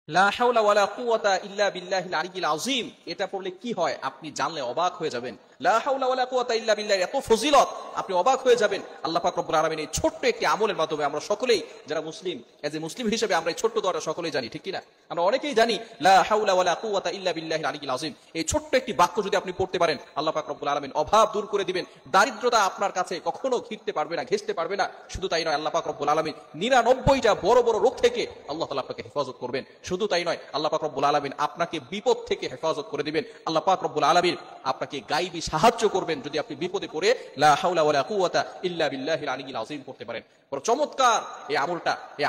লা হাওলা ওয়ালা কুওয়াতা ইল্লা বিল্লাহিল আলিয়্যিল আযীম, এটা পড়লে কি হয় আপনি জানলে অবাক হয়ে যাবেন। লা হাওলা ওয়ালা কুওয়াতা ইল্লা বিল্লাহ, এত ফজিলত, আপনি অবাক হয়ে যাবেন। আল্লাহ পাক রব্বুল আলামিন এই ছোট্ট একটি আমলের মাধ্যমে আমরা সকলেই যারা মুসলিম, এজ এ মুসলিম হিসেবে আমরা এই ছোট্ট দোয়াটা সকলেই জানি, ঠিক কি না? আমরা অনেকেই জানি লা হাওলা ওয়ালা কুওয়াতা ইল্লা বিল্লাহিল আলিয়্যিল আযীম। এই ছোট্ট একটি বাক্য যদি আপনি পড়তে পারেন, আল্লাহ পাক রব্বুল আলামিন অভাব দূর করে দিবেন, দারিদ্রতা আপনার কাছে কখনো ঘিরতে পারবে না, ঘেঁষতে পারবে না। শুধু তাই নয়, আল্লাহ পাক রব্বুল আলামিন 99টা বড় বড় রোগ থেকে আল্লাহ তাআলা আপনাকে হেফাজত করবেন। শুধু তাই নয়, আল্লাহ পাক রব্বুল আলামিন আপনাকে বিপদ থেকে হেফাজত করে দিবেন। আল্লাহ পাক রব্বুল আলামিন আপনাকে গায়বী সাহায্য করবেন যদি আপনি বিপদে পড়ে লা হাওলা ওয়ালা কুওয়াতা ইল্লা বিল্লাহিল আলিয়্যিল আযীম পড়তে পারেন। বড় চমৎকার এই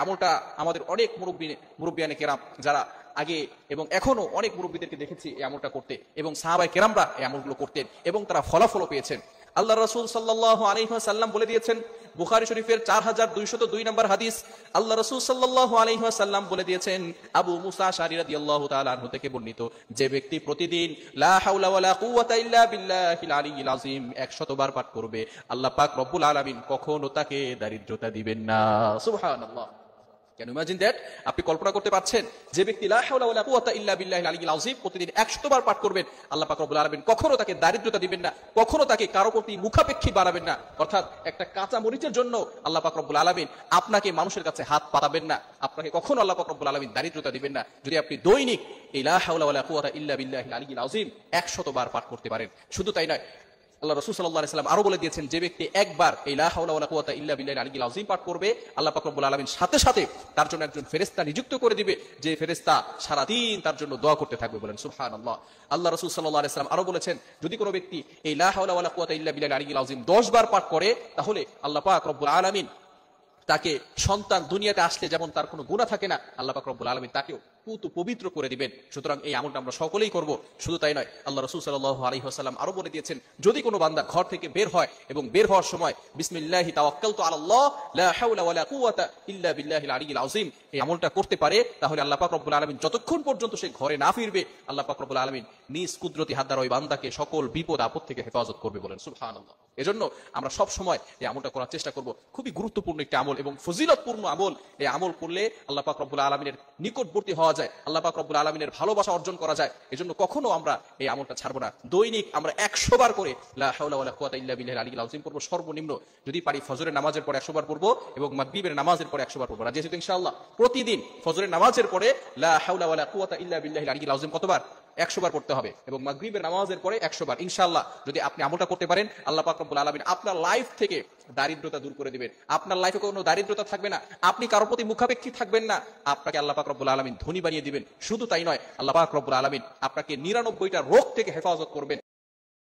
আমলটা আমাদের অনেক মুরব্বিয়ানে কেরাম যারা আগে এবং এখনো অনেক মুরব্বীদেরকে দেখেছি এই আমলটা করতে, এবং সাহাবায়ে কেরামরা এই আমলগুলো করতেন এবং তারা ফলাফলও পেয়েছেন। আল্লাহ রাসূল সাল্লাল্লাহু আলাইহি ওয়াসাল্লাম বলে দিয়েছেন, বুখারী শরীফের 4202 নম্বর হাদিস, আল্লাহ রাসূল সাল্লাল্লাহু আলাইহি ওয়াসাল্লাম বলে দিয়েছেন, আবু মুসা আশআরী রাদিয়াল্লাহু তাআলা আনহু থেকে বর্ণিত, যে ব্যক্তি প্রতিদিন লা হাওলা ওয়ালা কুওয়াতা ইল্লা বিল্লাহিল আলিয়্যিল আযীম 100 বার পাঠ করবে, আল্লাহ পাক রব্বুল আলামিন কখনো তাকে দারিদ্রতা দিবেন না। সুবহানাল্লাহ। Can you imagine that? আপনি কল্পনা করতে পারছেন, যে ব্যক্তি লা হাওলা ওয়ালা কুওয়াতা ইল্লা বিল্লাহিল আলিয়্যিল আযীম প্রতিদিন 100 বার পাঠ করবেন, আল্লাহ পাক রব্বুল আলামিন কখনো তাকে দারিদ্রতা দিবেন না, কখনো তাকে কারো প্রতি মুখাপেক্ষী বানাবেন না। অর্থাৎ একটা কাঁচা মরিচের জন্য আল্লাহ পাক রব্বুল আলামিন আপনাকে মানুষের কাছে হাত পাতাবেন না, আপনাকে কখনো আল্লাহ পাক রব্বুল আলামিন দারিদ্রতা দিবেন না, যদি আপনি দৈনিক এই লা হাওলা ওয়ালা কুওয়াতা ইল্লা বিল্লাহিল আলিয়্যিল আযীম 100 বার পাঠ করতে পারেন। শুধু তাই নয়, আল্লাহ রাসূল সাল্লাল্লাহু আলাইহি ওয়াসাল্লাম আরো বলে দিয়েছেন, যে ব্যক্তি একবার এই লা হাওলা ওয়ালা কুওয়াতা ইল্লা বিল্লাহিল আলিয়্যিল আযীম পাঠ করবে, আল্লাহ পাক রব্বুল আলামিন সাথে সাথে তার জন্য একজন ফেরেশতা নিযুক্ত করে দিবে, যে ফেরেশতা সারা দিন তার জন্য দোয়া করতে থাকবে। বলেন সুবহানাল্লাহ। আল্লাহ রাসূল সাল্লাল্লাহু আলাইহি ওয়াসাল্লাম আরো বলেছেন, যদি কোনো ব্যক্তি এই লা হাওলা ওয়ালা কুওয়াতা ইল্লা বিল্লাহিল আলিয়্যিল আযীম 10 বার পাঠ করে, তাহলে আল্লাহ পাক রব্বুল আলামিন তাকে সন্তান দুনিয়াতে আসলে যেমন তার কোনো গুনাহ থাকে না, আল্লাহ পাক রব্বুল আলামিন তাকেও পবিত্র করে দিবেন। সুতরাং এই আমলটা আমরা সকলেই করব। শুধু তাই নয়, আল্লাহ রাসূল সাল্লাল্লাহু আলাইহি ওয়াসাল্লাম আরো বলে দিয়েছেন, যদি কোনো বান্দা ঘর থেকে বের হয় এবং বের হওয়ার সময় বিসমিল্লাহি তাওয়াক্কালতু আলাল্লাহ লা হাওলা ওয়ালা কুওয়াতা ইল্লা বিল্লাহিল আলিয়্যিল আযীম এই আমলটা করতে পারে, তাহলে আল্লাহ পাক রব্বুল আলামিন যতক্ষণ পর্যন্ত সে ঘরে না ফিরবে, আল্লাহ পাক রব্বুল আলামিন নিজ কুদরতি হাত দ্বারা ওই বান্দাকে সকল বিপদ আপদ থেকে হেফাজত করবে। বলেন সুবহানাল্লাহ। এজন্য আমরা সব সময় এই আমলটা করার চেষ্টা করব। খুবই গুরুত্বপূর্ণ একটি আমল এবং ফজিলতপূর্ণ আমল। এই আমল করলে আল্লাহ পাক রব্বুল আলামিনের নিকটবর্তী হওয়া যায়, আল্লাহ পাক রব্বুল আলামিনের ভালোবাসা অর্জন করা যায়। এজন্য কখনো আমরা এই আমলটা ছাড়বো না। দৈনিক আমরা 100 বার করে লা হাওলা ওয়ালা কুওয়াতা ইল্লা বিল্লাহিল আলিয়্যিল আযীম পড়ব। সর্বনিম্ন যদি পারি ফজরের নামাজের পরে 100 বার পড়ব এবং মাগরিবের নামাজের পরে 100 বার পড়ব। রাজি আছেন তো ইনশাআল্লাহ? প্রতিদিন ফজরের নামাজের পরে লা হাওলা ওয়ালা কুওয়াতা ইল্লা বিল্লাহিল আলিয়্যিল আযীম কতবার? 100 বার পড়তে হবে, এবং মাগরিবের নামাজের পরে 100 বার। ইনশাআল্লাহ যদি আপনি আমলটা করতে পারেন, আল্লাহ পাক রব্বুল আলামিন আপনার লাইফ থেকে দারিদ্রতা দূর করে দিবেন। আপনার লাইফে কোনো দারিদ্রতা থাকবে না, আপনি কারো প্রতি মুখাপেক্ষী থাকবেন না, আপনাকে আল্লাহ পাক রব্বুল আলামিন ধনী বানিয়ে দিবেন। শুধু তাই নয়, আল্লাহ পাক রব্বুল আলামিন আপনাকে 99টা রোগ থেকে হেফাজত করবেন।